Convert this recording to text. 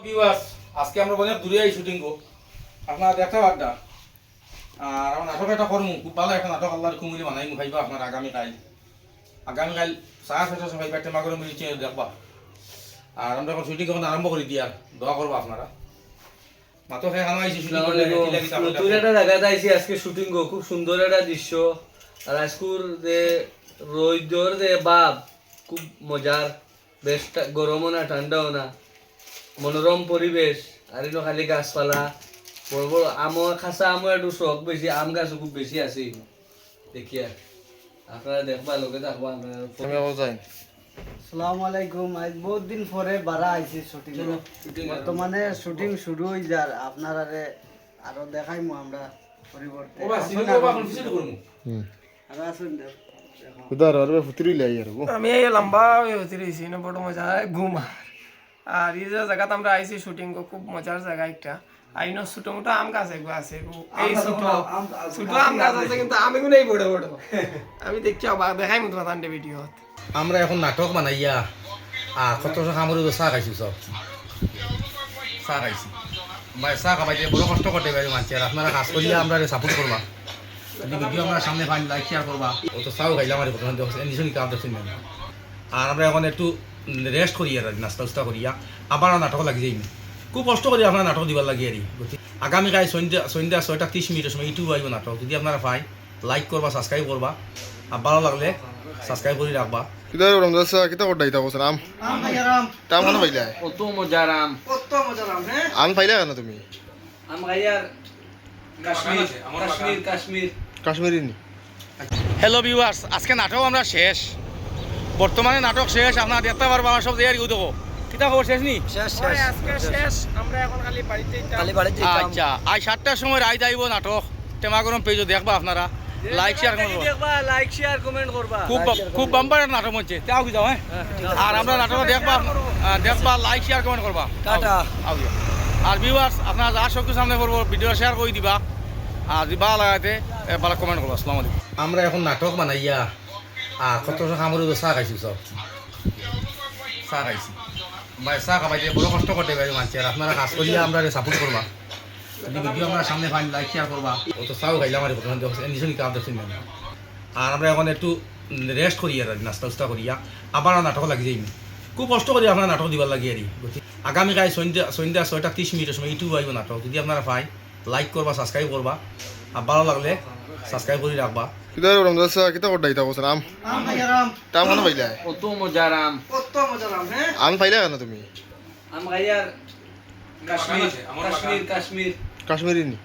viewers আজকে আমরা অনেক দূরে আই শুটিং গো আপনারা দেখতে পারডা আর আমরা নাটক একটা করমু খুব ভালো একটা নাটক আল্লাহর কুমিলি বানাই মুখাইবা আপনার আগামীকাল 6:30 সময় বাইতে মাগরম মিলিছে দেখবা আর আমরা এখন শুটিং এখন আরম্ভ করে দিই আর দোয়া করবো আপনারা মাত্র খানা আইছি শুটিং করতে নতুন একটা জায়গাতে আইছি আজকে শুটিং গো খুব সুন্দর একটা দৃশ্য আর আজকুর যে রোদর যে বাপ খুব মজার বেশ গরমও না ঠান্ডাও না মনোরম পরিবেশ আর এগুলো খালি গাছপালা বড় বড় আমৰ খাসা আমৰ একটু শখ বেশি আম গাছ খুব বেশি আছে দেখিয়া আপনারা দেখবা লোকে দেখবা আসসালামু আলাইকুম আজ বহুত দিন পরে বারা আইছি শুটিং বর্তমানে শুটিং শুরু হই যার আপনারা আরো দেখাইমু আমরা পরিবর্তে ও বাস সিনেমা বাবা কোন কিছু করমু আর আসুন উদার আর ফুতুরি লাই আর আমি এই লম্বা হতে রয়েছি না বড় মজা ঘুম আর এই যে জায়গাতে আমরা আইছি শুটিং খুব মজার জায়গা একটা আইনো ছোট মোটো আম গাছ এগুলো আছে এই ছোট আম গাছ আছে কিন্তু আমি কোনো এই বড় বড় আমি দেখছি অবাক দেখাই মতো তান্ডে ভিডিও আমরা এখন নাটক বানাইয়া আর কত খামরে চা খাইছি সব চা খাইছি চা খাবাইতে বড় কষ্ট করতে পারি মানুষ আর আপনারা কাজ করিয়া আমরা সাপোর্ট করবা যদি ভিডিও আমরা সামনে পাই লাইক শেয়ার করবা ও তো চাও খাইলাম আর প্রথমে নিশ্চয়ই কাম দেখছেন আর আমরা এখন একটু রেস্ট করি আর নাস্তা উস্তা করিয়া আবার নাটক লাগি যাই খুব কষ্ট করি আপনার নাটক দিবার লাগে আর আগামীকাল সন্ধ্যা 6:30 সময় ইউটিউব আইব নাটক যদি আপনারা পাই লাইক করবা সাবস্ক্রাইব করবা আর ভালো লাগলে সাবস্ক্রাইব করে রাখবা কিদার রমদাসা কিতা করডাই তা বসন আম তাম খানো পাইলা কত মজার আম হ্যাঁ আম পাইলা কেন তুমি আম গাইয়ার কাশ্মীর কাশ্মীরি নি হ্যালো ভিউয়ার্স আজকে নাটক আমরা শেষ বর্তমানে নাটক শেষ আপনারা দেখতে পারবো আমার সব দেয়ার কেউ দেখো কিতা খবর শেষ নি আজকে শেষ আমরা এখন খালি বাড়িতে আচ্ছা আজ 7টার সময় রাইত আইব নাটক টেমাগরম পেজও দেখবা আপনারা লাইক শেয়ার করবা দেখবা লাইক শেয়ার কমেন্ট করবা খুব বাম্পার নাটক হচ্ছে তাও কি যাও হ্যাঁ আর আমরা নাটক দেখবা লাইক শেয়ার কমেন্ট করবা টাটা আর ভিউয়ার্স আপনারা যা সব কিছু সামনে করবো ভিডিও শেয়ার করে দিবা আর যদি ভালো লাগাতে ভালো কমেন্ট করবা আসসালামু আলাইকুম আমরা এখন নাটক বানাইয়া আর কত খামরে চা খাইছি সব চা খাইছি চা খাবাইতে বড় কষ্ট করতে পারি মানুষ আর আপনারা কাজ করিয়া আমরা সাপোর্ট করবা যদি ভিডিও আমরা সামনে পাই লাইক শেয়ার করবা ও তো চাও খাইলাম আর প্রথমে নিশ্চয়ই কাম দেখছেন আর আমরা এখন একটু রেস্ট করি আর নাস্তা উস্তা করিয়া আবার নাটক লাগি যাই খুব কষ্ট করি আপনার নাটক দিবার লাগে আর আগামীকাল সন্ধ্যা 6:30 সময় ইউটিউব আইব নাটক যদি আপনারা পাই লাইক করবা সাবস্ক্রাইব করবা আর ভালো লাগলে সাবস্ক্রাইব করে রাখবা কিদার রমদাসা কিতা করডাই তা বসন আম তাম খানো পাইলা কত মজার আম হ্যাঁ আম পাইলা কেন তুমি আম গাইয়ার কাশ্মীর কাশ্মীরি নি